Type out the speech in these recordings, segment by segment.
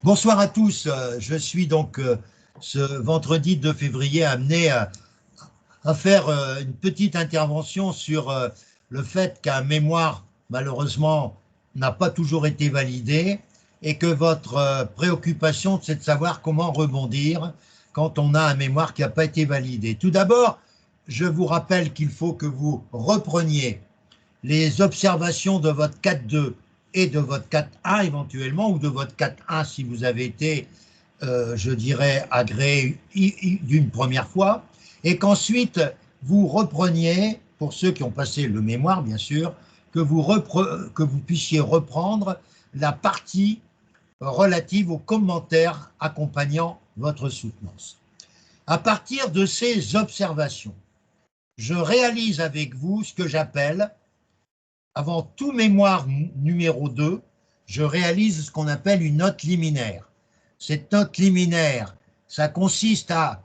Bonsoir à tous. Je suis donc ce vendredi 2 février amené à faire une petite intervention sur le fait qu'un mémoire, malheureusement, n'a pas toujours été validé et que votre préoccupation, c'est de savoir comment rebondir quand on a un mémoire qui n'a pas été validé. Tout d'abord, je vous rappelle qu'il faut que vous repreniez les observations de votre 4.2 et de votre 4.1 éventuellement, ou de votre 4.1 si vous avez été, je dirais, agréé d'une première fois, et qu'ensuite vous repreniez, pour ceux qui ont passé le mémoire bien sûr, que vous puissiez reprendre la partie relative aux commentaires accompagnant votre soutenance. À partir de ces observations, je réalise avec vous ce que j'appelle, avant tout mémoire numéro 2, je réalise ce qu'on appelle une note liminaire. Cette note liminaire, ça consiste à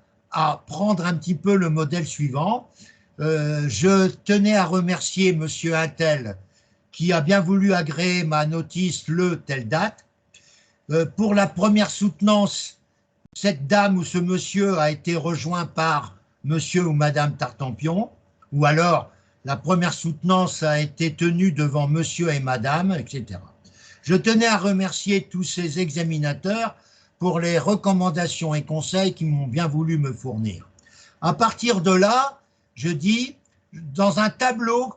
prendre un petit peu le modèle suivant. Je tenais à remercier monsieur Intel qui a bien voulu agréer ma notice le telle date. Pour la première soutenance, cette dame ou ce monsieur a été rejoint par monsieur ou madame Tartampion, ou alors la première soutenance a été tenue devant monsieur et madame, etc. Je tenais à remercier tous ces examinateurs pour les recommandations et conseils qu'ils m'ont bien voulu me fournir. À partir de là, je dis, dans un tableau,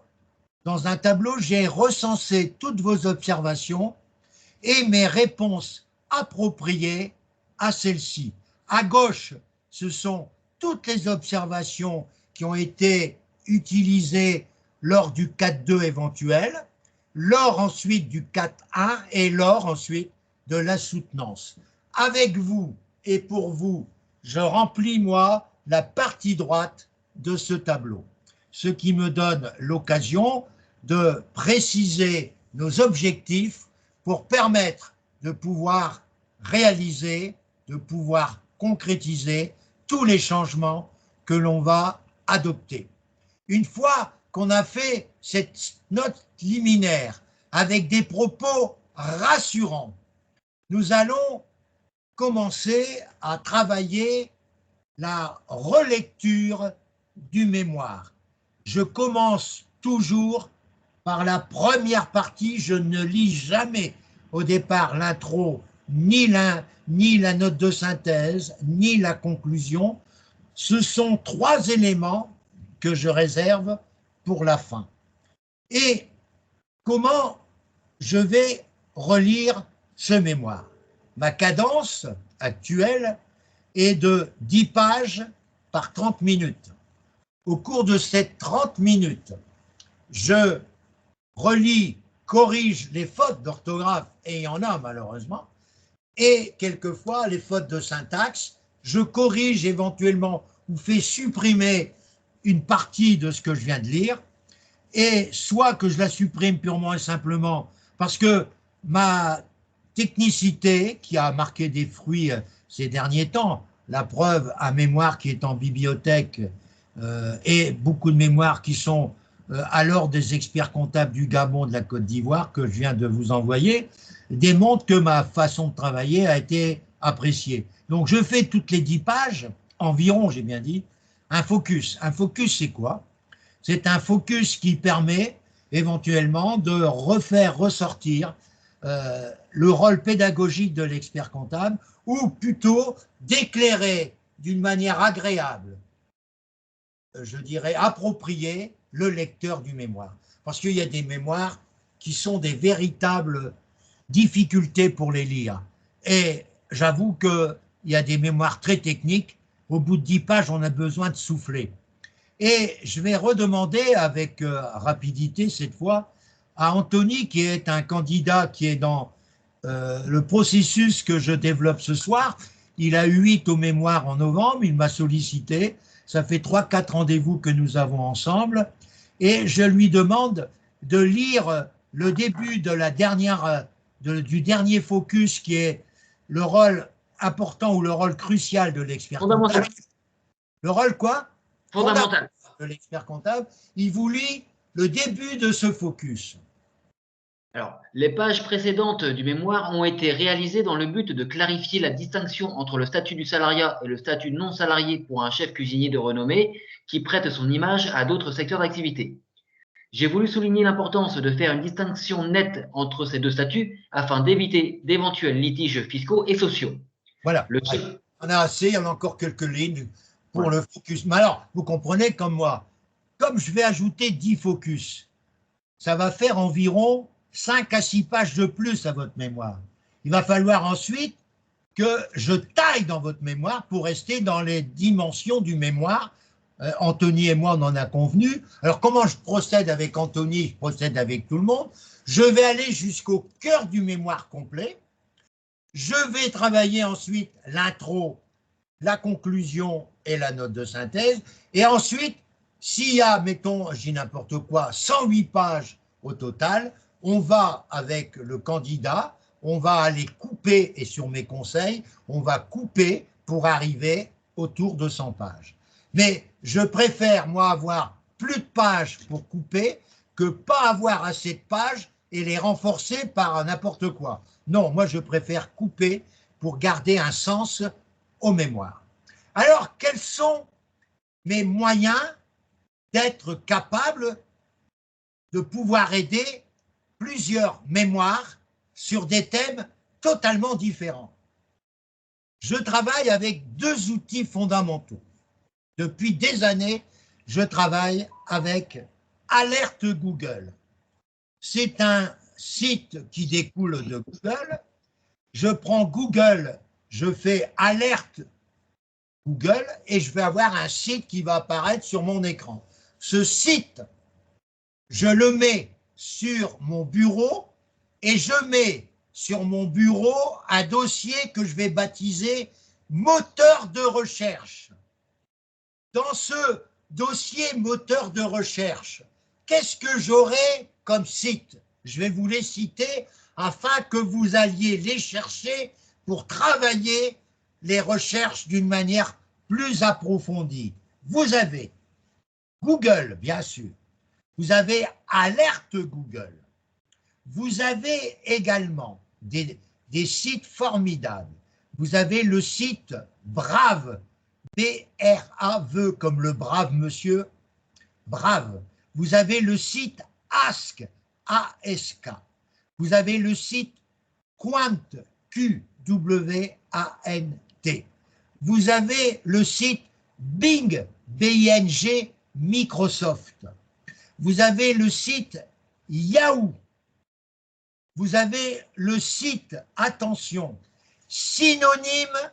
j'ai recensé toutes vos observations et mes réponses appropriées à celles-ci. À gauche, ce sont toutes les observations qui ont été utilisées lors du 4.2 éventuel, lors ensuite du 4.1 et lors ensuite de la soutenance. Avec vous et pour vous, je remplis moi la partie droite de ce tableau, ce qui me donne l'occasion de préciser nos objectifs pour permettre de pouvoir réaliser, de pouvoir concrétiser tous les changements que l'on va adopter. Une fois qu'on a fait cette note liminaire avec des propos rassurants, nous allons commencer à travailler la relecture du mémoire. Je commence toujours par la première partie, je ne lis jamais au départ l'intro, ni la note de synthèse, ni la conclusion. Ce sont trois éléments que je réserve pour la fin. Et comment je vais relire ce mémoire? Ma cadence actuelle est de 10 pages par 30 minutes. Au cours de ces 30 minutes, je relis, corrige les fautes d'orthographe, et il y en a malheureusement, et quelquefois les fautes de syntaxe. Je corrige éventuellement ou fais supprimer une partie de ce que je viens de lire, et soit que je la supprime purement et simplement parce que ma technicité, qui a marqué des fruits ces derniers temps, la preuve, un mémoire qui est en bibliothèque et beaucoup de mémoires qui sont à l'ordre des experts comptables du Gabon, de la Côte d'Ivoire, que je viens de vous envoyer, démontrent que ma façon de travailler a été appréciée. Donc je fais toutes les 10 pages, environ, j'ai bien dit, un focus. Un focus, c'est quoi? C'est un focus qui permet éventuellement de refaire ressortir le rôle pédagogique de l'expert comptable, ou plutôt d'éclairer d'une manière agréable, je dirais appropriée, le lecteur du mémoire. Parce qu'il y a des mémoires qui sont des véritables difficultés pour les lire. Et j'avoue qu'il y a des mémoires très techniques, au bout de 10 pages, on a besoin de souffler. Et je vais redemander avec rapidité cette fois à Anthony, qui est un candidat qui est dans le processus que je développe ce soir. Il a eu 8 au mémoire en novembre, il m'a sollicité. Ça fait 3-4 rendez-vous que nous avons ensemble. Et je lui demande de lire le début de la dernière, du dernier focus, qui est le rôle important ou le rôle crucial de l'expert comptable. Le rôle quoi? Fondamental. De l'expert comptable. Il vous lit le début de ce focus. Alors, les pages précédentes du mémoire ont été réalisées dans le but de clarifier la distinction entre le statut du salariat et le statut non salarié pour un chef cuisinier de renommée qui prête son image à d'autres secteurs d'activité. J'ai voulu souligner l'importance de faire une distinction nette entre ces deux statuts afin d'éviter d'éventuels litiges fiscaux et sociaux. Voilà, Le allez, chef... on a assez, il y en a encore quelques lignes pour Ouais. le focus. Mais alors, vous comprenez comme moi, comme je vais ajouter 10 focus, ça va faire environ 5 à 6 pages de plus à votre mémoire. Il va falloir ensuite que je taille dans votre mémoire pour rester dans les dimensions du mémoire. Anthony et moi, on en a convenu. Alors, comment je procède avec Anthony? Je procède avec tout le monde. Je vais aller jusqu'au cœur du mémoire complet. Je vais travailler ensuite l'intro, la conclusion et la note de synthèse. Et ensuite, s'il y a, mettons, je dis n'importe quoi, 108 pages au total, on va avec le candidat, on va aller couper, et sur mes conseils, on va couper pour arriver autour de 100 pages. Mais je préfère, moi, avoir plus de pages pour couper que pas avoir assez de pages et les renforcer par n'importe quoi. Non, moi, je préfère couper pour garder un sens aux mémoires. Alors, quels sont mes moyens d'être capable de pouvoir aider plusieurs mémoires sur des thèmes totalement différents? Je travaille avec deux outils fondamentaux. Depuis des années, je travaille avec Alerte Google. C'est un site qui découle de Google. Je prends Google, je fais Alerte Google et je vais avoir un site qui va apparaître sur mon écran. Ce site, je le mets sur mon bureau et je mets sur mon bureau un dossier que je vais baptiser moteur de recherche. Dans ce dossier moteur de recherche, qu'est-ce que j'aurai comme site? Je vais vous les citer afin que vous alliez les chercher pour travailler les recherches d'une manière plus approfondie. Vous avez Google, bien sûr. Vous avez Alerte Google. Vous avez également des sites formidables. Vous avez le site Brave, B-R-A-V, comme le brave monsieur, Brave. Vous avez le site Ask, A-S-K. Vous avez le site Quant, Q-W-A-N-T. Vous avez le site Bing, B-I-N-G, Microsoft. Vous avez le site Yahoo. Vous avez le site, attention, synonyme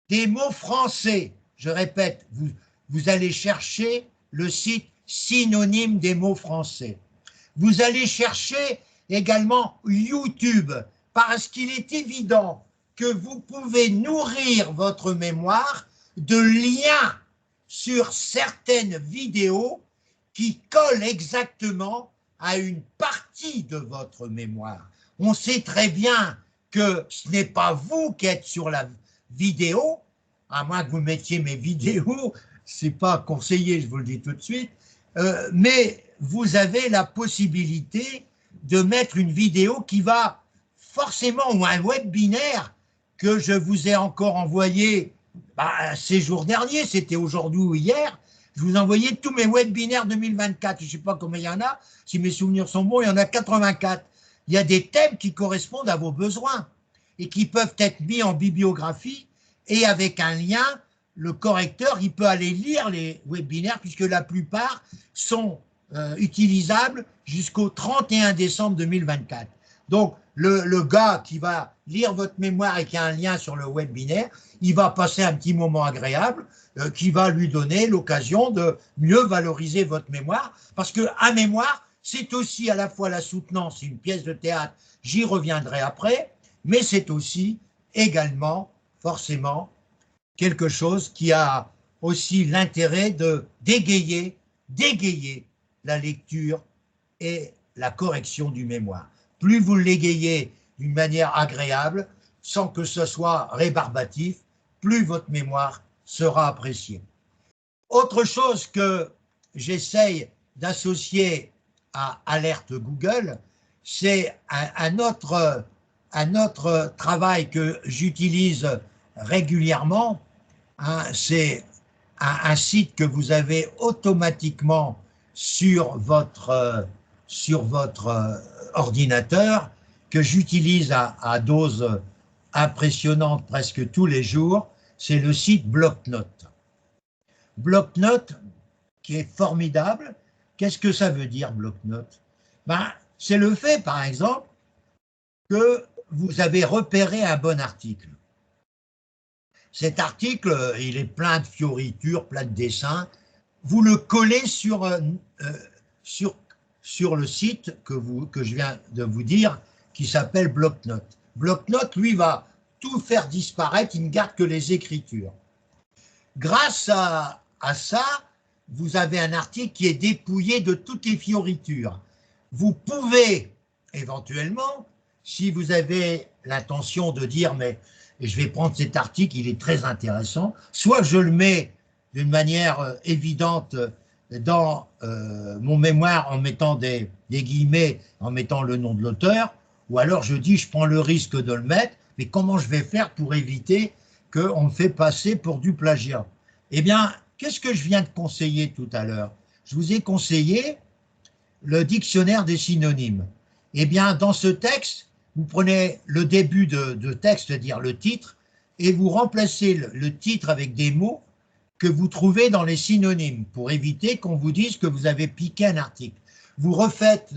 des mots français. Je répète, vous allez chercher le site synonyme des mots français. Vous allez chercher également YouTube, parce qu'il est évident que vous pouvez nourrir votre mémoire de liens sur certaines vidéos qui collent exactement à une partie de votre mémoire. On sait très bien que ce n'est pas vous qui êtes sur la vidéo, à moins que vous mettiez mes vidéos, c'est pas conseillé, je vous le dis tout de suite, mais vous avez la possibilité de mettre une vidéo qui va forcément, ou un webinaire que je vous ai encore envoyé ces jours derniers, c'était aujourd'hui ou hier, je vous ai envoyé tous mes webinaires 2024, je ne sais pas combien il y en a, si mes souvenirs sont bons, il y en a 84. Il y a des thèmes qui correspondent à vos besoins et qui peuvent être mis en bibliographie et avec un lien, le correcteur, il peut aller lire les webinaires puisque la plupart sont utilisables jusqu'au 31 décembre 2024. Donc, le gars qui va lire votre mémoire et qui a un lien sur le webinaire, il va passer un petit moment agréable qui va lui donner l'occasion de mieux valoriser votre mémoire parce qu'un mémoire, c'est aussi à la fois la soutenance, c'est une pièce de théâtre, j'y reviendrai après, mais c'est aussi également, forcément, quelque chose qui a aussi l'intérêt de dégayer la lecture et la correction du mémoire. Plus vous l'égayez d'une manière agréable, sans que ce soit rébarbatif, plus votre mémoire sera appréciée. Autre chose que j'essaye d'associer à Alerte Google, c'est un autre travail que j'utilise régulièrement, hein, c'est un site que vous avez automatiquement sur votre ordinateur, que j'utilise à dose impressionnante presque tous les jours, c'est le site Bloc-Notes. Bloc-Notes, qui est formidable. Qu'est-ce que ça veut dire, Bloc-Notes? Ben, c'est le fait, par exemple, que vous avez repéré un bon article. Cet article, il est plein de fioritures, plein de dessins. Vous le collez sur le site que je viens de vous dire, qui s'appelle Bloc-Notes. Bloc-Notes, lui, va tout faire disparaître, il ne garde que les écritures. Grâce à ça, vous avez un article qui est dépouillé de toutes les fioritures. Vous pouvez, éventuellement, si vous avez l'intention de dire, mais je vais prendre cet article, il est très intéressant, soit je le mets d'une manière évidente dans mon mémoire en mettant des guillemets, en mettant le nom de l'auteur, ou alors je dis, je prends le risque de le mettre, mais comment je vais faire pour éviter qu'on me fait passer pour du plagiat? Eh bien, qu'est-ce que je viens de conseiller tout à l'heure? Je vous ai conseillé le dictionnaire des synonymes. Eh bien, dans ce texte, vous prenez le début de texte, c'est-à-dire le titre, et vous remplacez le titre avec des mots que vous trouvez dans les synonymes, pour éviter qu'on vous dise que vous avez piqué un article. Vous refaites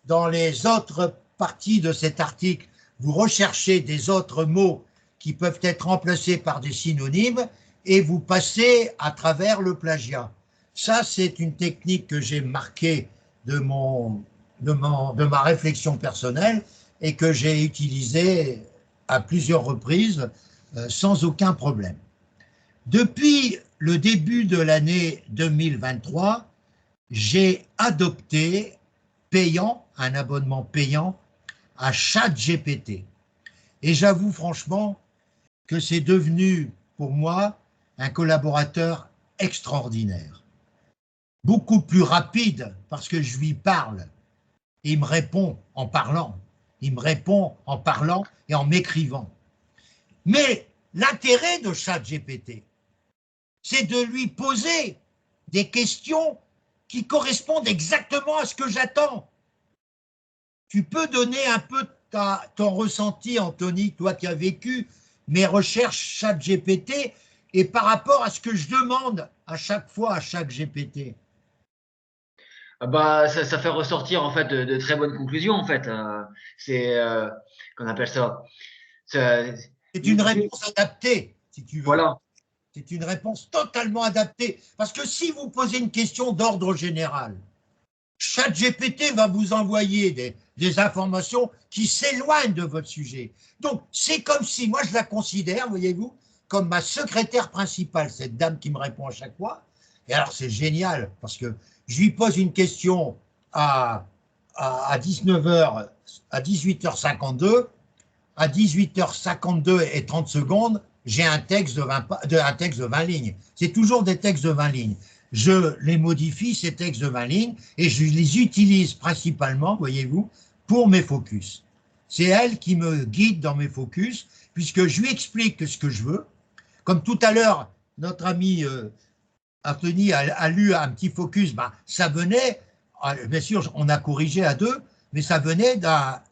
dans les autres parties de cet article, vous recherchez des autres mots qui peuvent être remplacés par des synonymes, et vous passez à travers le plagiat. Ça, c'est une technique que j'ai marquée de ma réflexion personnelle et que j'ai utilisée à plusieurs reprises sans aucun problème. Depuis le début de l'année 2023, j'ai adopté un abonnement payant à ChatGPT. Et j'avoue franchement que c'est devenu pour moi un collaborateur extraordinaire. Beaucoup plus rapide parce que je lui parle et il me répond en parlant. Il me répond en parlant et en m'écrivant. Mais l'intérêt de ChatGPT, c'est de lui poser des questions qui correspondent exactement à ce que j'attends. Tu peux donner un peu ton ressenti, Anthony, toi qui as vécu mes recherches ChatGPT et par rapport à ce que je demande à chaque fois à ChatGPT. Bah, ça fait ressortir en fait de très bonnes conclusions en fait. C'est qu'on appelle ça. Ça- C'est une réponse adaptée, si tu veux. Voilà. C'est une réponse totalement adaptée. Parce que si vous posez une question d'ordre général, ChatGPT va vous envoyer des informations qui s'éloignent de votre sujet. Donc, c'est comme si, moi je la considère, voyez-vous, comme ma secrétaire principale, cette dame qui me répond à chaque fois. Et alors, c'est génial, parce que je lui pose une question à 19h, à 18h52, à 18h52 et 30 secondes, j'ai un texte de 20 lignes. C'est toujours des textes de 20 lignes. Je les modifie, ces textes de 20 lignes, et je les utilise principalement, voyez-vous, pour mes focus. C'est elle qui me guide dans mes focus, puisque je lui explique ce que je veux. Comme tout à l'heure, notre ami Anthony a lu un petit focus, ben, ça venait, bien sûr, on a corrigé à deux, mais ça venait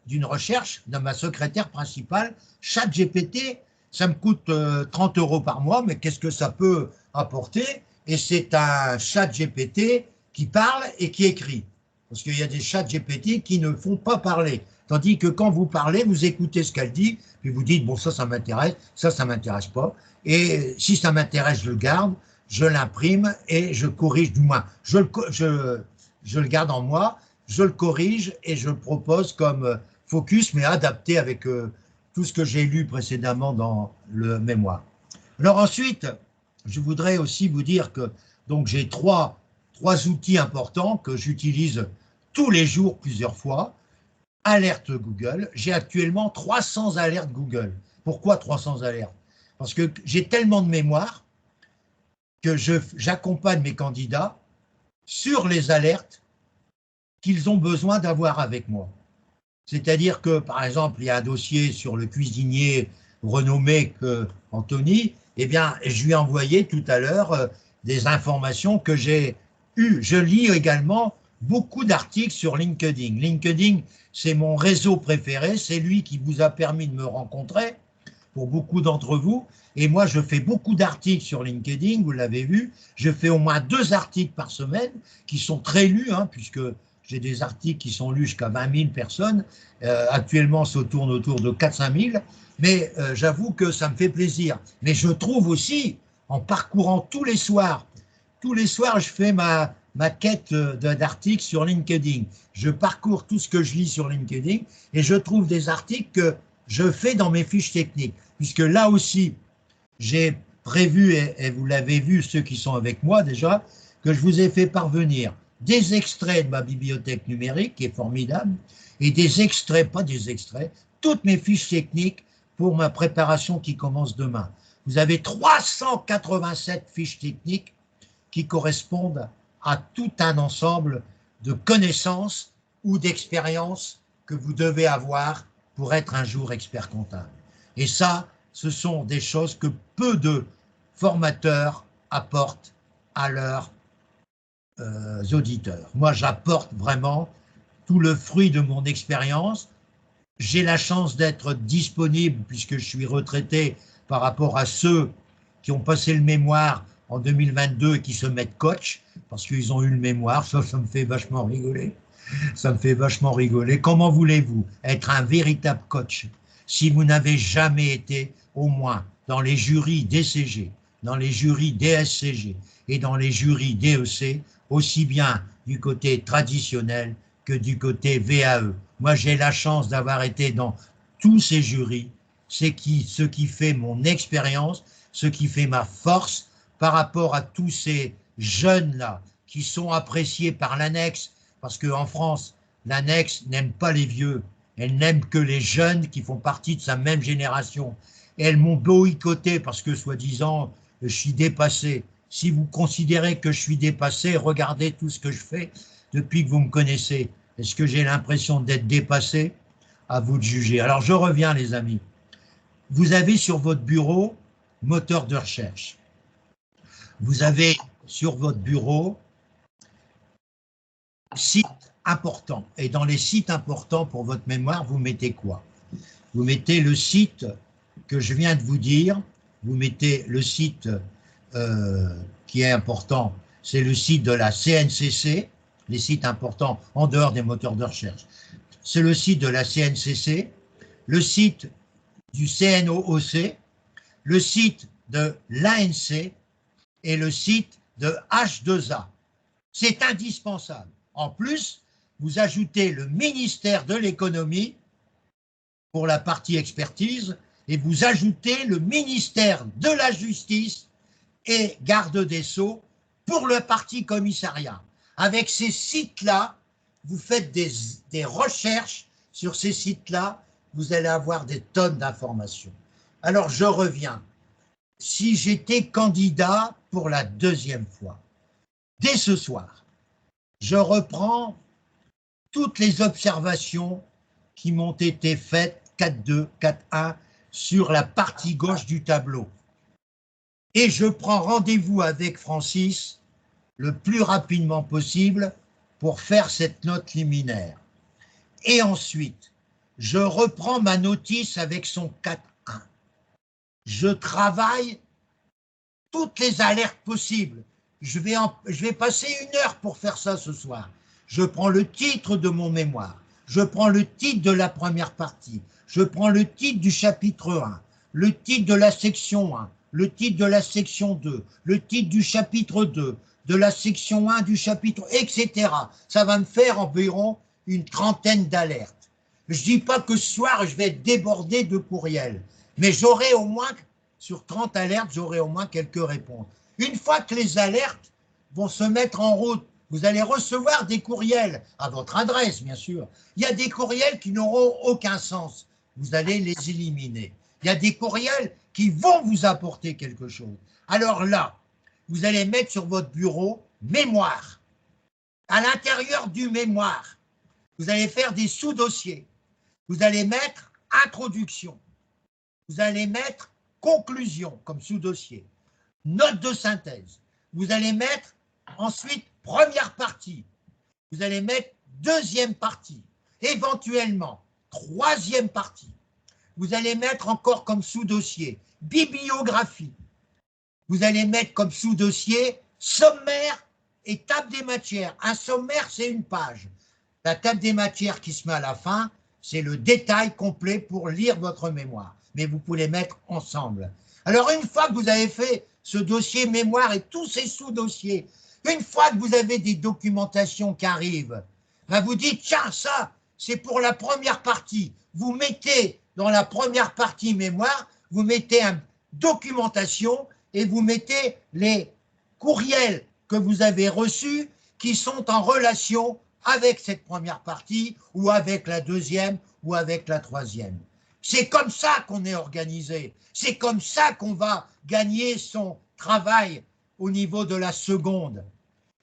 d'une recherche de ma secrétaire principale, ChatGPT. Ça me coûte 30 € par mois, mais qu'est-ce que ça peut apporter? Et c'est un ChatGPT qui parle et qui écrit. Parce qu'il y a des ChatGPT qui ne font pas parler. Tandis que quand vous parlez, vous écoutez ce qu'elle dit, puis vous dites, bon, ça m'intéresse, ça m'intéresse pas. Et si ça m'intéresse, je le garde, je l'imprime et je corrige, du moins, je le garde en moi, je le corrige et je le propose comme focus, mais adapté avec tout ce que j'ai lu précédemment dans le mémoire. Alors ensuite, je voudrais aussi vous dire que donc j'ai trois outils importants que j'utilise tous les jours plusieurs fois. Alerte Google. J'ai actuellement 300 alertes Google. Pourquoi 300 alertes? Parce que j'ai tellement de mémoire que j'accompagne mes candidats sur les alertes qu'ils ont besoin d'avoir avec moi. C'est-à-dire que, par exemple, il y a un dossier sur le cuisinier renommé Anthony, eh bien, je lui ai envoyé tout à l'heure des informations que j'ai eues. Je lis également beaucoup d'articles sur LinkedIn. LinkedIn, c'est mon réseau préféré, c'est lui qui vous a permis de me rencontrer, pour beaucoup d'entre vous. Et moi, je fais beaucoup d'articles sur LinkedIn, vous l'avez vu. Je fais au moins 2 articles par semaine qui sont très lus, hein, puisque j'ai des articles qui sont lus jusqu'à 20 000 personnes. Actuellement, ça tourne autour de 4-5 000. Mais j'avoue que ça me fait plaisir. Mais je trouve aussi, en parcourant tous les soirs, je fais ma quête d'articles sur LinkedIn. Je parcours tout ce que je lis sur LinkedIn et je trouve des articles que je fais dans mes fiches techniques. Puisque là aussi, j'ai prévu, et vous l'avez vu, ceux qui sont avec moi déjà, que je vous ai fait parvenir des extraits de ma bibliothèque numérique, qui est formidable, et des extraits, pas des extraits, toutes mes fiches techniques pour ma préparation qui commence demain. Vous avez 387 fiches techniques qui correspondent à tout un ensemble de connaissances ou d'expériences que vous devez avoir pour être un jour expert comptable. Et ça, ce sont des choses que peu de formateurs apportent à leurs auditeurs. Moi, j'apporte vraiment tout le fruit de mon expérience. J'ai la chance d'être disponible, puisque je suis retraité, par rapport à ceux qui ont passé le mémoire en 2022 et qui se mettent coach, parce qu'ils ont eu le mémoire. Ça me fait vachement rigoler. Ça me fait vachement rigoler. Comment voulez-vous être un véritable coach si vous n'avez jamais été au moins dans les jurys DCG, dans les jurys DSCG et dans les jurys DEC, aussi bien du côté traditionnel que du côté VAE. Moi, j'ai la chance d'avoir été dans tous ces jurys. C'est ce qui fait mon expérience, ce qui fait ma force par rapport à tous ces jeunes-là qui sont appréciés par l'annexe, parce qu'en France, l'annexe n'aime pas les vieux, elle n'aime que les jeunes qui font partie de sa même génération. Et elles m'ont boycotté parce que, soi-disant, je suis dépassé. Si vous considérez que je suis dépassé, regardez tout ce que je fais depuis que vous me connaissez. Est-ce que j'ai l'impression d'être dépassé? À vous de juger. Alors, je reviens, les amis. Vous avez sur votre bureau moteur de recherche. Vous avez sur votre bureau site important. Et dans les sites importants pour votre mémoire, vous mettez quoi? Vous mettez le site que je viens de vous dire, vous mettez le site qui est important, c'est le site de la CNCC, les sites importants en dehors des moteurs de recherche. C'est le site de la CNCC, le site du CNOOC, le site de l'ANC et le site de H2A. C'est indispensable. En plus, vous ajoutez le ministère de l'économie pour la partie expertise et vous ajoutez le ministère de la justice et garde des sceaux pour le parti commissariat. Avec ces sites-là, vous faites des recherches sur ces sites-là, vous allez avoir des tonnes d'informations. Alors je reviens. Si j'étais candidat pour la 2e fois, dès ce soir, je reprends toutes les observations qui m'ont été faites, 4.2, 4.1, sur la partie gauche du tableau. Et je prends rendez-vous avec Francis le plus rapidement possible pour faire cette note liminaire. Et ensuite, je reprends ma notice avec son 4.1. Je travaille toutes les alertes possibles. Je vais passer 1 heure pour faire ça ce soir. Je prends le titre de mon mémoire, je prends le titre de la première partie, je prends le titre du chapitre 1, le titre de la section 1, le titre de la section 2, le titre du chapitre 2, de la section 1 du chapitre, etc. Ça va me faire environ une 30aine d'alertes. Je ne dis pas que ce soir, je vais être débordé de courriels, mais j'aurai au moins, sur 30 alertes, j'aurai au moins quelques réponses. Une fois que les alertes vont se mettre en route, vous allez recevoir des courriels, à votre adresse bien sûr. Il y a des courriels qui n'auront aucun sens, vous allez les éliminer. Il y a des courriels qui vont vous apporter quelque chose. Alors là, vous allez mettre sur votre bureau « Mémoire ». À l'intérieur du mémoire, vous allez faire des sous-dossiers. vous allez mettre introduction, vous allez mettre conclusion comme sous-dossier, note de synthèse, vous allez mettre ensuite première partie, vous allez mettre deuxième partie, éventuellement troisième partie, vous allez mettre encore comme sous-dossier bibliographie, vous allez mettre comme sous-dossier sommaire et table des matières. Un sommaire, c'est une page. La table des matières qui se met à la fin, c'est le détail complet pour lire votre mémoire. Mais vous pouvez les mettre ensemble. Alors, une fois que vous avez fait ce dossier mémoire et tous ces sous-dossiers, une fois que vous avez des documentations qui arrivent, ben vous dites, tiens, ça, c'est pour la première partie. Vous mettez dans la première partie mémoire, vous mettez une documentation et vous mettez les courriels que vous avez reçus qui sont en relation avec cette première partie ou avec la deuxième ou avec la troisième. C'est comme ça qu'on est organisé. C'est comme ça qu'on va gagner son travail au niveau de la seconde.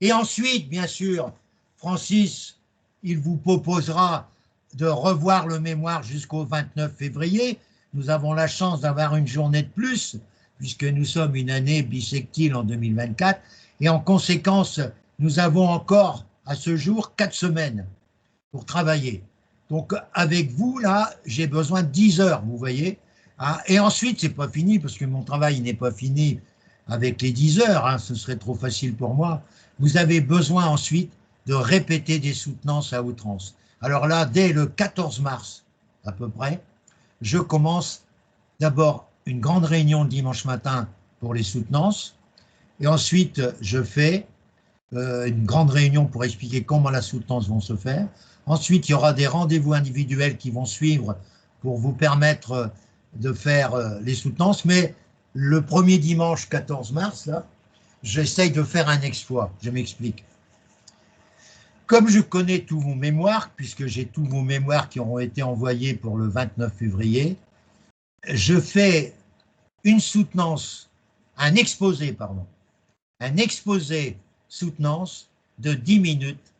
Et ensuite, bien sûr, Francis, il vous proposera de revoir le mémoire jusqu'au 29 février. Nous avons la chance d'avoir une journée de plus, puisque nous sommes une année bissectile en 2024. Et en conséquence, nous avons encore à ce jour 4 semaines pour travailler. Donc avec vous, là, j'ai besoin de 10 heures, vous voyez. Hein, et ensuite, c'est pas fini, parce que mon travail n'est pas fini avec les 10 heures, hein, ce serait trop facile pour moi. Vous avez besoin ensuite de répéter des soutenances à outrance. Alors là, dès le 14 mars, à peu près, je commence d'abord une grande réunion le dimanche matin pour les soutenances, et ensuite, je fais une grande réunion pour expliquer comment la soutenance va se faire. Ensuite, il y aura des rendez-vous individuels qui vont suivre pour vous permettre de faire les soutenances. Mais le premier dimanche 14 mars, là, j'essaye de faire un exploit. Je m'explique. Comme je connais tous vos mémoires, puisque j'ai tous vos mémoires qui auront été envoyés pour le 29 février, je fais une soutenance, un exposé soutenance de 10 minutes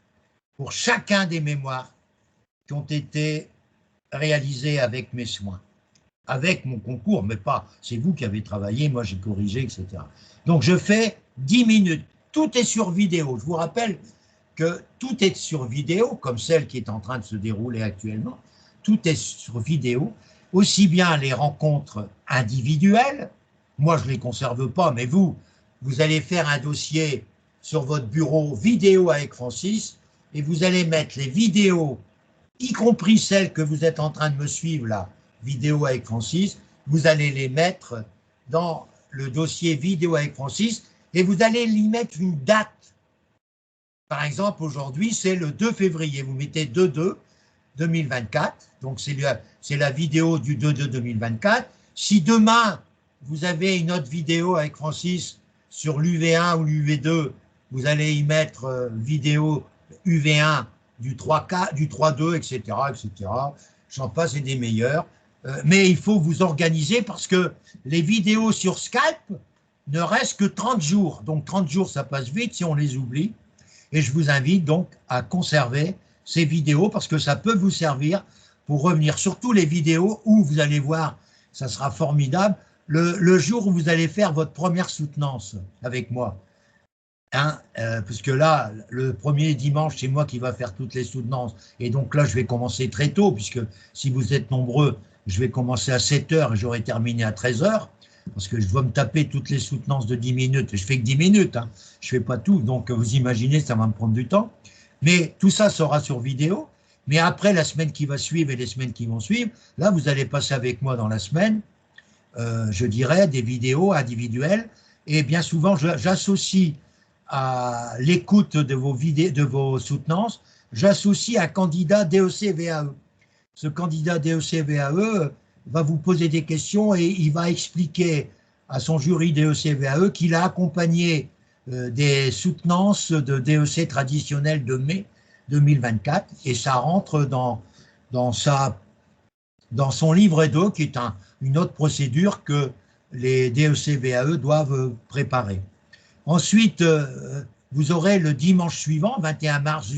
pour chacun des mémoires qui ont été réalisés avec mes soins, avec mon concours, mais pas, c'est vous qui avez travaillé, moi j'ai corrigé, etc. Donc je fais 10 minutes, tout est sur vidéo. Je vous rappelle que tout est sur vidéo, comme celle qui est en train de se dérouler actuellement, tout est sur vidéo, aussi bien les rencontres individuelles, moi je ne les conserve pas, mais vous allez faire un dossier sur votre bureau vidéo avec Francis, et vous allez mettre les vidéos, y compris celles que vous êtes en train de me suivre là, vidéo avec Francis, vous allez les mettre dans le dossier vidéo avec Francis, et vous allez y mettre une date. Par exemple, aujourd'hui, c'est le 2 février, vous mettez 2/2/2024, donc c'est la vidéo du 2/2/2024. Si demain, vous avez une autre vidéo avec Francis sur l'UV1 ou l'UV2, vous allez y mettre vidéo UV1 du 3/2, etc., etc. J'en passe et des meilleurs. Mais il faut vous organiser parce que les vidéos sur Skype ne restent que 30 jours. Donc 30 jours, ça passe vite si on les oublie. Et je vous invite donc à conserver ces vidéos parce que ça peut vous servir pour revenir. Surtout les vidéos où vous allez voir, ça sera formidable, le jour où vous allez faire votre première soutenance avec moi. Hein, puisque là, le premier dimanche, c'est moi qui va faire toutes les soutenances. Et donc là, je vais commencer très tôt, puisque si vous êtes nombreux, je vais commencer à 7 heures et j'aurai terminé à 13 heures, parce que je dois me taper toutes les soutenances de 10 minutes. Et je fais que 10 minutes, hein, je fais pas tout. Donc vous imaginez, ça va me prendre du temps. Mais tout ça sera sur vidéo. Mais après, la semaine qui va suivre et les semaines qui vont suivre, là, vous allez passer avec moi dans la semaine, je dirais, des vidéos individuelles. Et bien souvent, j'associe à l'écoute de vos soutenances, j'associe un candidat DEC-VAE. Ce candidat DEC-VAE va vous poser des questions et il va expliquer à son jury DEC-VAE qu'il a accompagné des soutenances de DEC traditionnelles de mai 2024 et ça rentre dans son livret 2 qui est une autre procédure que les DEC-VAE doivent préparer. Ensuite, vous aurez le dimanche suivant, 21 mars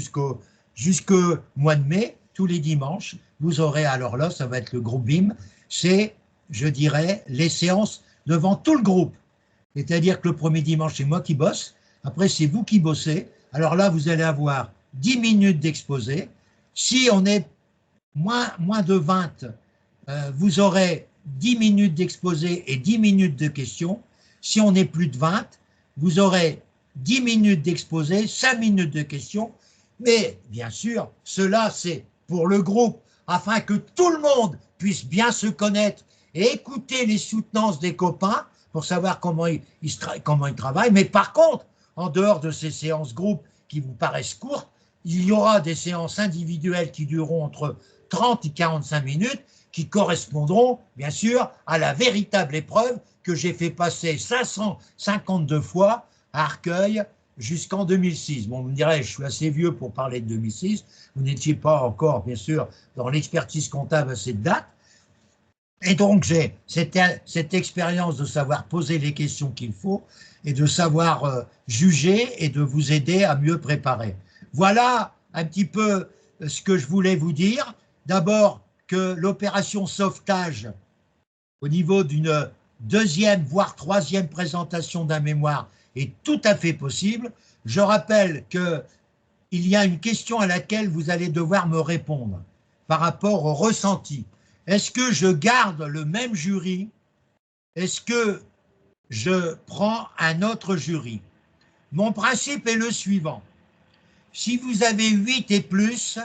jusqu'au mois de mai, tous les dimanches, vous aurez alors là, ça va être le groupe BIM, c'est, je dirais, les séances devant tout le groupe. C'est-à-dire que le premier dimanche, c'est moi qui bosse, après c'est vous qui bossez. Alors là, vous allez avoir 10 minutes d'exposé. Si on est moins de 20, vous aurez 10 minutes d'exposé et 10 minutes de questions. Si on est plus de 20, vous aurez 10 minutes d'exposé, 5 minutes de questions. Mais bien sûr, cela c'est pour le groupe, afin que tout le monde puisse bien se connaître et écouter les soutenances des copains pour savoir comment ils travaillent. Mais par contre, en dehors de ces séances groupes qui vous paraissent courtes, il y aura des séances individuelles qui dureront entre 30 et 45 minutes qui correspondront, bien sûr, à la véritable épreuve que j'ai fait passer 552 fois à Arcueil jusqu'en 2006. Bon, vous me direz, je suis assez vieux pour parler de 2006. Vous n'étiez pas encore, bien sûr, dans l'expertise comptable à cette date. Et donc, j'ai cette expérience de savoir poser les questions qu'il faut et de savoir juger et de vous aider à mieux préparer. Voilà un petit peu ce que je voulais vous dire. D'abord, que l'opération sauvetage, au niveau d'une deuxième, voire troisième présentation d'un mémoire, est tout à fait possible. Je rappelle qu'il y a une question à laquelle vous allez devoir me répondre par rapport au ressenti. Est-ce que je garde le même jury? Est-ce que je prends un autre jury? Mon principe est le suivant. Si vous avez 8 et plus,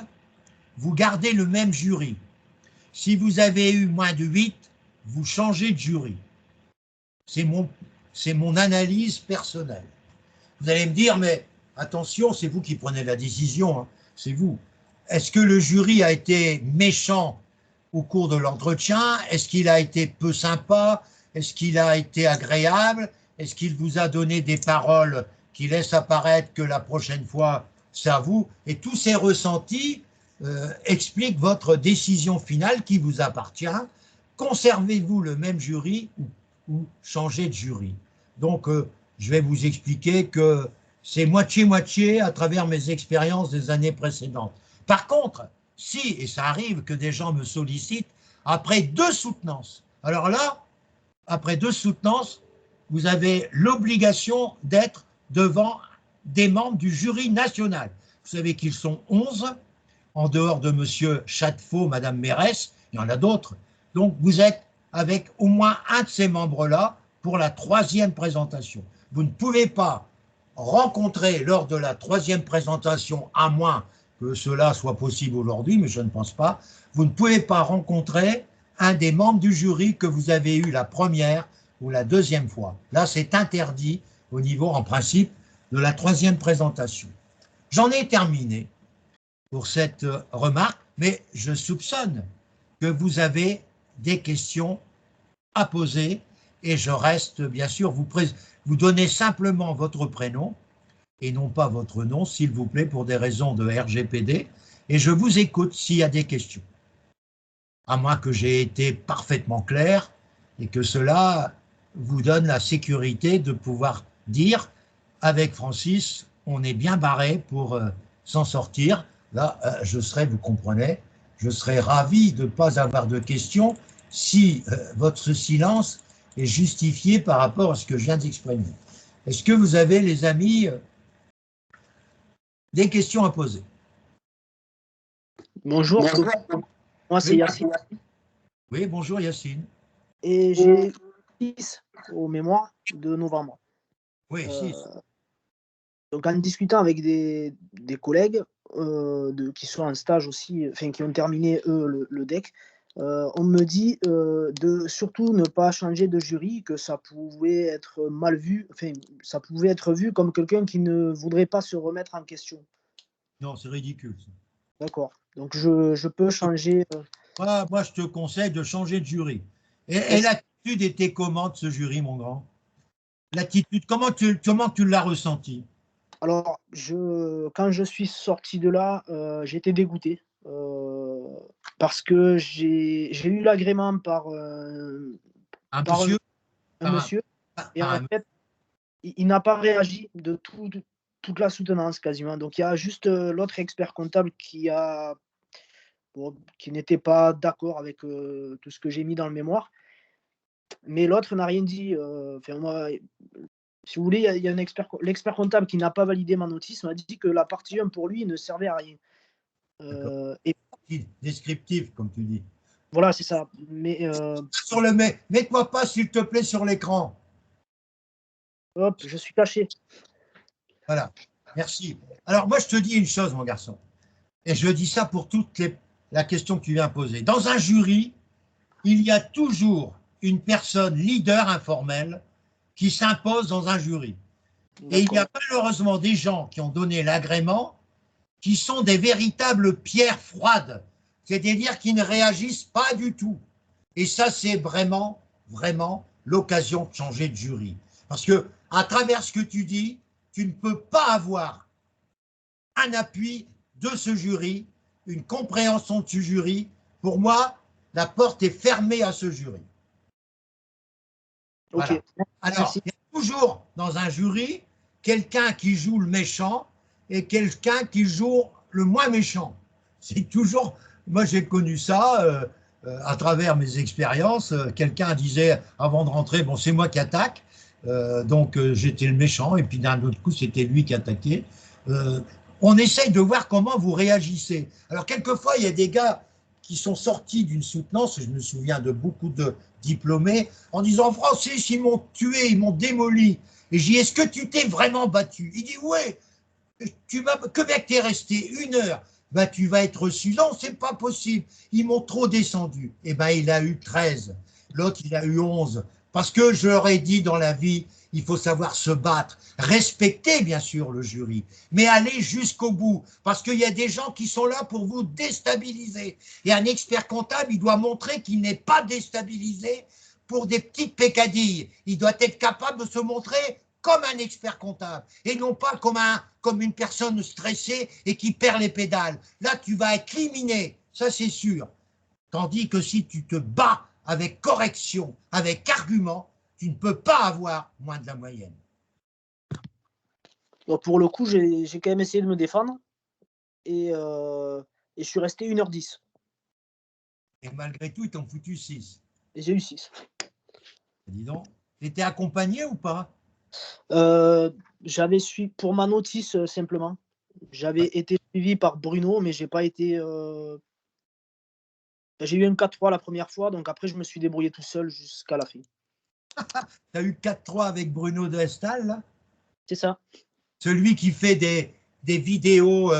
vous gardez le même jury. Si vous avez eu moins de 8, vous changez de jury. C'est mon analyse personnelle. Vous allez me dire, mais attention, c'est vous qui prenez la décision, hein, c'est vous. Est-ce que le jury a été méchant au cours de l'entretien? Est-ce qu'il a été peu sympa? Est-ce qu'il a été agréable? Est-ce qu'il vous a donné des paroles qui laissent apparaître que la prochaine fois, c'est à vous? Et tous ces ressentis expliquent votre décision finale qui vous appartient. Conservez-vous le même jury ou changez de jury? Donc, je vais vous expliquer que c'est moitié-moitié à travers mes expériences des années précédentes. Par contre, si, et ça arrive que des gens me sollicitent, après 2 soutenances, alors là, après 2 soutenances, vous avez l'obligation d'être devant des membres du jury national. Vous savez qu'ils sont 11, en dehors de M. Châtefaux, Mme Mérès, il y en a d'autres. Donc vous êtes avec au moins un de ces membres-là pour la 3e présentation. Vous ne pouvez pas rencontrer lors de la 3e présentation, à moins que cela soit possible aujourd'hui, mais je ne pense pas, vous ne pouvez pas rencontrer un des membres du jury que vous avez eu la 1re ou la 2e fois. Là, c'est interdit au niveau, en principe, de la 3e présentation. J'en ai terminé pour cette remarque, mais je soupçonne que vous avez des questions à poser et je reste, bien sûr, vous donnez simplement votre prénom et non pas votre nom, s'il vous plaît, pour des raisons de RGPD, et je vous écoute s'il y a des questions. À moins que j'ai été parfaitement clair et que cela vous donne la sécurité de pouvoir dire, avec Francis, on est bien barré pour s'en sortir. Là, vous comprenez, je serais ravi de ne pas avoir de questions si votre silence est justifié par rapport à ce que je viens d'exprimer. Est-ce que vous avez, les amis, des questions à poser? Bonjour, moi c'est Yacine. Oui, bonjour Yacine. Et j'ai 6 au mémoire de novembre. Oui, 6. Donc en discutant avec des collègues qui sont en stage aussi, enfin qui ont terminé eux le DEC, on me dit de surtout ne pas changer de jury, que ça pouvait être mal vu, enfin ça pouvait être vu comme quelqu'un qui ne voudrait pas se remettre en question. Non, c'est ridicule. D'accord. Donc je peux changer. Moi, je te conseille de changer de jury. Et l'attitude était comment de ce jury, mon grand? L'attitude, comment tu l'as ressenti? Alors, quand je suis sorti de là, j'étais dégoûté parce que j'ai eu l'agrément par Un par monsieur? un monsieur et en un- fait, il n'a pas réagi de toute la soutenance quasiment. Donc, il y a juste l'autre expert comptable qui a qui n'était pas d'accord avec tout ce que j'ai mis dans le mémoire. Mais l'autre n'a rien dit. Moi, si vous voulez, il y a l'expert comptable qui n'a pas validé ma notice, m'a dit que la partie 1 pour lui ne servait à rien. Et descriptif, comme tu dis. voilà, c'est ça. Mais mets-toi pas, s'il te plaît, sur l'écran. hop, je suis caché. Voilà, merci. Alors, moi, je te dis une chose, mon garçon, et je dis ça pour la question que tu viens poser. Dans un jury, il y a toujours une personne leader informelle qui s'impose dans un jury. Et il y a malheureusement des gens qui ont donné l'agrément qui sont des véritables pierres froides, c'est-à-dire qui ne réagissent pas du tout. Et ça, c'est vraiment, vraiment l'occasion de changer de jury. Parce que, à travers ce que tu dis, tu ne peux pas avoir un appui de ce jury, une compréhension de ce jury. Pour moi, la porte est fermée à ce jury. Voilà. Okay. Alors, il y a toujours dans un jury quelqu'un qui joue le méchant et quelqu'un qui joue le moins méchant. C'est toujours, moi j'ai connu ça à travers mes expériences. Quelqu'un disait avant de rentrer, bon c'est moi qui attaque, donc j'étais le méchant, et puis d'un autre coup c'était lui qui attaquait. On essaye de voir comment vous réagissez. Alors quelquefois il y a des gars qui sont sortis d'une soutenance, je me souviens de beaucoup de diplômés, en disant Francis, ils m'ont tué, ils m'ont démoli. Et j'ai dit, est-ce que tu t'es vraiment battu? Il dit, ouais, que bien que tu es resté 1 heure, ben, tu vas être reçu. Non, c'est pas possible, ils m'ont trop descendu. Et ben, il a eu 13, l'autre, il a eu 11. Parce que je leur ai dit dans la vie, il faut savoir se battre, respecter bien sûr le jury, mais aller jusqu'au bout, parce qu'il y a des gens qui sont là pour vous déstabiliser. Et un expert comptable, il doit montrer qu'il n'est pas déstabilisé pour des petites pécadilles. Il doit être capable de se montrer comme un expert comptable, et non pas comme une personne stressée et qui perd les pédales. Là, tu vas être éliminé, ça c'est sûr. Tandis que si tu te bats avec correction, avec argument, tu ne peux pas avoir moins de la moyenne. Donc pour le coup, j'ai quand même essayé de me défendre, et je suis resté 1h10. Et malgré tout, ils t'ont foutu 6. Et j'ai eu 6. Dis donc, tu étais accompagné ou pas? J'avais suivi pour ma notice simplement. J'avais été suivi par Bruno, mais j'ai pas été. J'ai eu un 4-3 la première fois, donc après je me suis débrouillé tout seul jusqu'à la fin. Tu as eu 4-3 avec Bruno de Estal, là? C'est ça. Celui qui fait des vidéos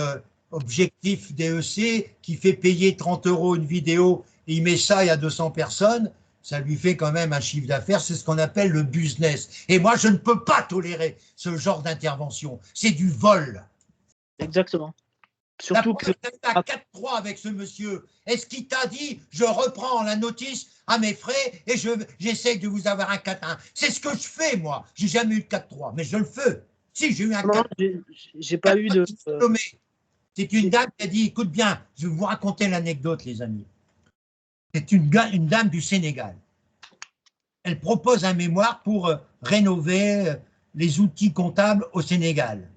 objectifs DEC, qui fait payer 30 € une vidéo, et il met ça, il y a 200 personnes, ça lui fait quand même un chiffre d'affaires, c'est ce qu'on appelle le business. Et moi, je ne peux pas tolérer ce genre d'intervention. C'est du vol. Exactement. Surtout que. Tu as 4-3 avec ce monsieur. Est-ce qu'il t'a dit, je reprends la notice à mes frais et j'essaie de vous avoir un 4-1? C'est ce que je fais, moi. J'ai jamais eu de 4-3, mais je le fais. Si, j'ai eu un 4. J'ai pas eu de. C'est une dame qui a dit, écoute bien, je vais vous raconter l'anecdote, les amis. C'est une dame du Sénégal. Elle propose un mémoire pour rénover les outils comptables au Sénégal.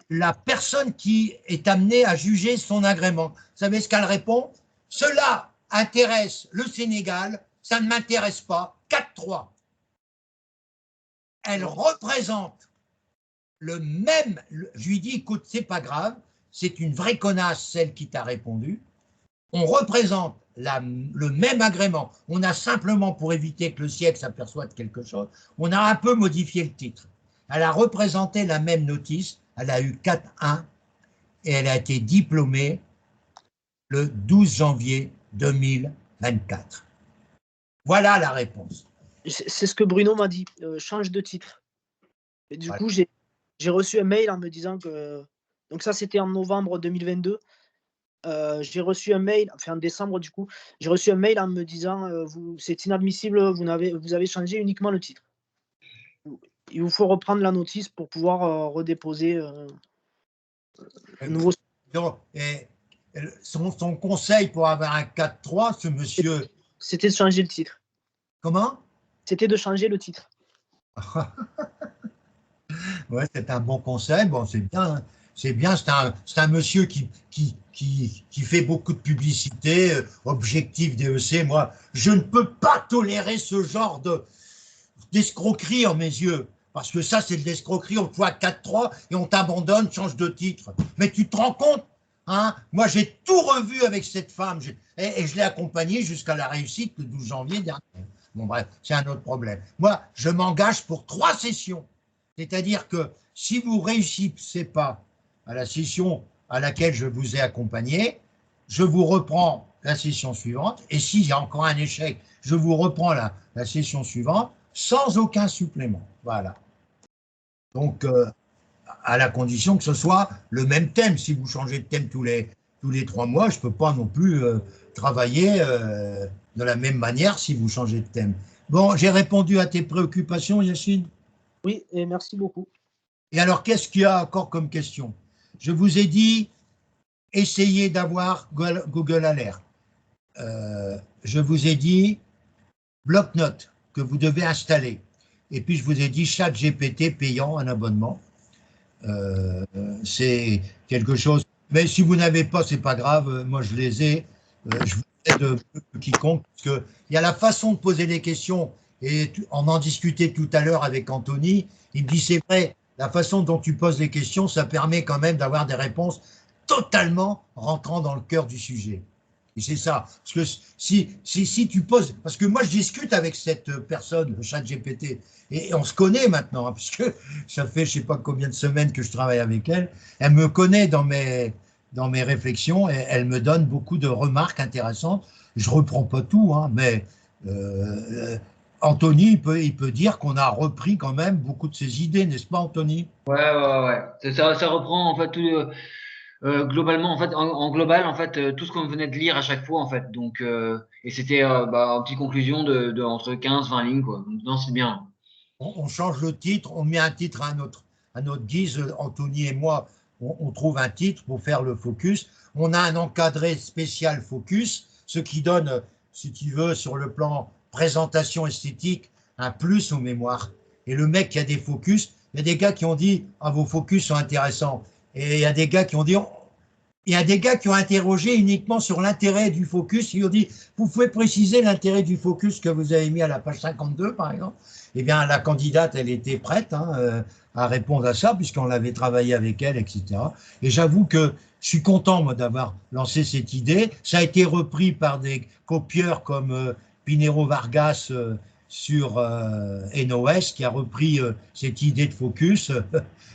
La personne qui est amenée à juger son agrément, vous savez ce qu'elle répond? Cela intéresse le Sénégal, ça ne m'intéresse pas. 4-3. Elle représente le même. Je lui dis, écoute, c'est pas grave, c'est une vraie connasse, celle qui t'a répondu. On représente le même agrément. On a simplement, pour éviter que le siècle s'aperçoive de quelque chose, on a un peu modifié le titre. Elle a représenté la même notice, elle a eu 4-1 et elle a été diplômée le 12 janvier 2024. Voilà la réponse. C'est ce que Bruno m'a dit, change de titre. Et du coup, j'ai reçu un mail en me disant que. Donc, ça, c'était en novembre 2022. J'ai reçu un mail, enfin en décembre du coup, j'ai reçu un mail en me disant c'est inadmissible, vous avez changé uniquement le titre. Il vous faut reprendre la notice pour pouvoir redéposer un nouveau. Donc, son conseil pour avoir un 4-3, ce monsieur. C'était de changer le titre. Comment? C'était de changer le titre. Ouais, c'est un bon conseil, bon, c'est bien. Hein. c'est bien, c'est un monsieur qui fait beaucoup de publicité, objectif DEC. Moi, je ne peux pas tolérer ce genre d'escroquerie en mes yeux. Parce que ça, c'est de l'escroquerie, on te voit 4-3 et on t'abandonne, change de titre. Mais tu te rends compte, hein? Moi, j'ai tout revu avec cette femme et je l'ai accompagnée jusqu'à la réussite le 12 janvier dernier. Bon, bref, c'est un autre problème. Moi, je m'engage pour 3 sessions. C'est-à-dire que si vous ne réussissez pas à la session à laquelle je vous ai accompagné, je vous reprends la session suivante. Et s'il y a encore un échec, je vous reprends la session suivante sans aucun supplément. Voilà. Donc, à la condition que ce soit le même thème. Si vous changez de thème tous les 3 mois, je ne peux pas non plus travailler de la même manière si vous changez de thème. Bon, j'ai répondu à tes préoccupations, Yacine? Oui, et merci beaucoup. Et alors, qu'est-ce qu'il y a encore comme question? Je vous ai dit, essayez d'avoir Google Alert. Je vous ai dit, bloc-notes que vous devez installer. Et puis, je vous ai dit, ChatGPT payant, un abonnement. C'est quelque chose. Mais si vous n'avez pas, c'est pas grave. Moi, je les ai. Je vous aide quiconque. Parce qu'il y a la façon de poser les questions. Et on en discutait tout à l'heure avec Anthony. Il me dit, c'est vrai, la façon dont tu poses les questions, ça permet quand même d'avoir des réponses totalement rentrant dans le cœur du sujet. Et c'est ça. Parce que si tu poses. Parce que moi, je discute avec cette personne, le ChatGPT, et on se connaît maintenant, hein, puisque ça fait je ne sais pas combien de semaines que je travaille avec elle. Elle me connaît dans mes réflexions et elle me donne beaucoup de remarques intéressantes. Je ne reprends pas tout, hein, mais Anthony, il peut dire qu'on a repris quand même beaucoup de ses idées, n'est-ce pas, Anthony? Ouais. Ça reprend en fait tout. Globalement, en fait, en global, en fait, tout ce qu'on venait de lire à chaque fois, en fait. Donc, et c'était une petite conclusion de entre 15-20 lignes, quoi. Donc, non, c'est bien. On change le titre, on met un titre à notre guise, Anthony et moi, on trouve un titre pour faire le focus. On a un encadré spécial focus, ce qui donne, si tu veux, sur le plan présentation esthétique, un plus aux mémoires. Et le mec qui a des focus, il y a des gars qui ont dit « Ah, vos focus sont intéressants ». Et il y a des gars qui ont dit il y a des gars qui ont interrogé uniquement sur l'intérêt du focus. Ils ont dit, vous pouvez préciser l'intérêt du focus que vous avez mis à la page 52, par exemple. Eh bien, la candidate, elle était prête à répondre à ça, puisqu'on l'avait travaillé avec elle, etc. Et j'avoue que je suis content, moi, d'avoir lancé cette idée. Ça a été repris par des copieurs comme Pinero Vargas sur NOS, qui a repris cette idée de focus.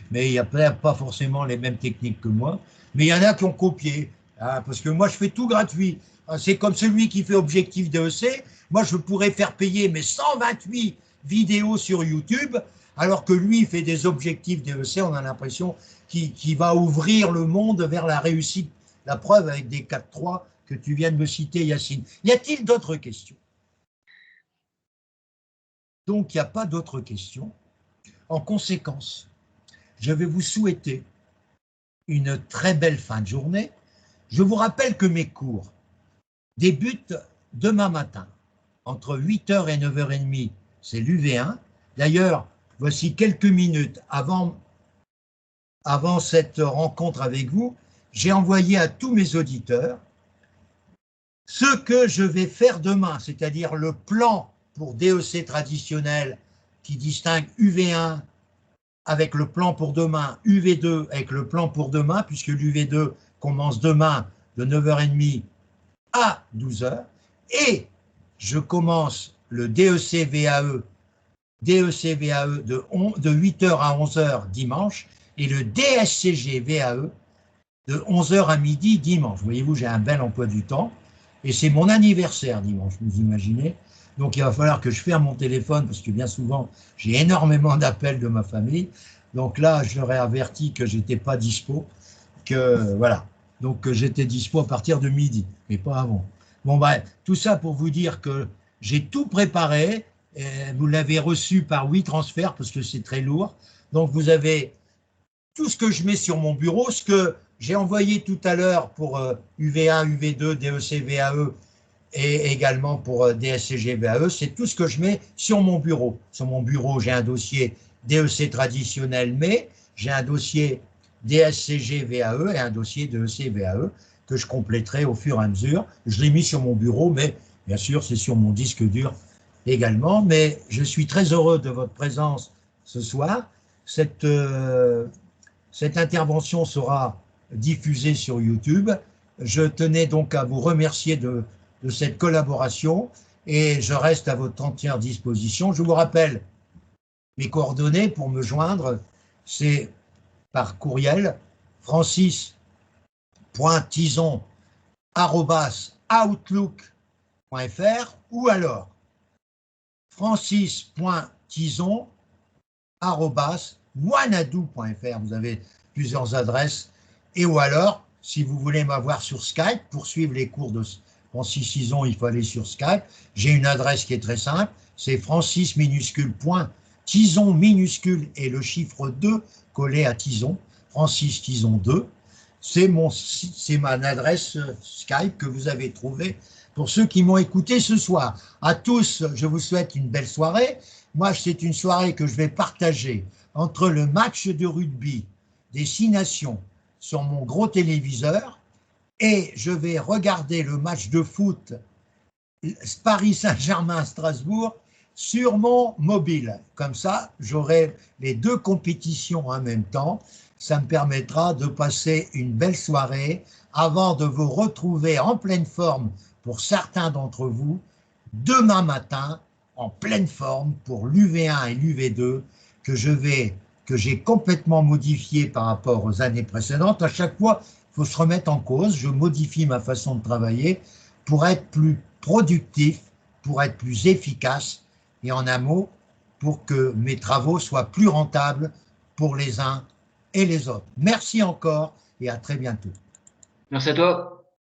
Mais il n'y a pas forcément les mêmes techniques que moi. Mais il y en a qui ont copié, hein, parce que moi, je fais tout gratuit. C'est comme celui qui fait Objectif DEC. Moi, je pourrais faire payer mes 128 vidéos sur YouTube, alors que lui, il fait des objectifs DEC. On a l'impression qu'il va ouvrir le monde vers la réussite. La preuve avec des 4-3 que tu viens de me citer, Yacine. Y a-t-il d'autres questions? Donc, il n'y a pas d'autres questions. En conséquence, je vais vous souhaiter une très belle fin de journée. Je vous rappelle que mes cours débutent demain matin, entre 8h et 9h30, c'est l'UV1. D'ailleurs, voici quelques minutes avant cette rencontre avec vous, j'ai envoyé à tous mes auditeurs ce que je vais faire demain, c'est-à-dire le plan pour DEC traditionnel qui distingue UV1 avec le plan pour demain, UV2 avec le plan pour demain, puisque l'UV2 commence demain de 9h30 à 12h, et je commence le DEC-VAE de 8h à 11h dimanche, et le DSCG-VAE de 11h à midi dimanche. Voyez-vous, j'ai un bel emploi du temps, et c'est mon anniversaire dimanche, vous imaginez. Donc, il va falloir que je ferme mon téléphone parce que bien souvent, j'ai énormément d'appels de ma famille. Donc là, je leur ai averti que j'étais pas dispo, que voilà. Donc, j'étais dispo à partir de midi, mais pas avant. Bon, bref, tout ça pour vous dire que j'ai tout préparé. Vous l'avez reçu par WeTransfer parce que c'est très lourd. Donc, vous avez tout ce que je mets sur mon bureau, ce que j'ai envoyé tout à l'heure pour UV1, UV2, DEC, VAE, et également pour DSCG VAE, c'est tout ce que je mets sur mon bureau. Sur mon bureau, j'ai un dossier DEC traditionnel, mais j'ai un dossier DSCG VAE et un dossier de EC VAE que je compléterai au fur et à mesure. Je l'ai mis sur mon bureau, mais bien sûr, c'est sur mon disque dur également. Mais je suis très heureux de votre présence ce soir. Cette intervention sera diffusée sur YouTube. Je tenais donc à vous remercier de cette collaboration et je reste à votre entière disposition. Je vous rappelle mes coordonnées pour me joindre, c'est par courriel francis.tison@outlook.fr ou alors francis.tison@wanadoo.fr. Vous avez plusieurs adresses. Et ou alors, si vous voulez m'avoir sur Skype pour suivre les cours de Francis Tison, il faut aller sur Skype. J'ai une adresse qui est très simple, c'est francis minuscule point Tison minuscule et le chiffre 2 collé à Tison, Francis Tison 2. C'est mon adresse Skype que vous avez trouvée pour ceux qui m'ont écouté ce soir. À tous, je vous souhaite une belle soirée. Moi, c'est une soirée que je vais partager entre le match de rugby des 6 nations sur mon gros téléviseur et je vais regarder le match de foot Paris Saint-Germain-Strasbourg sur mon mobile. Comme ça, j'aurai les 2 compétitions en même temps. Ça me permettra de passer une belle soirée avant de vous retrouver en pleine forme pour certains d'entre vous demain matin en pleine forme pour l'UV1 et l'UV2 que j'ai complètement modifié par rapport aux années précédentes. À chaque fois, il faut se remettre en cause. Je modifie ma façon de travailler pour être plus productif, pour être plus efficace et en un mot, pour que mes travaux soient plus rentables pour les uns et les autres. Merci encore et à très bientôt. Merci à toi.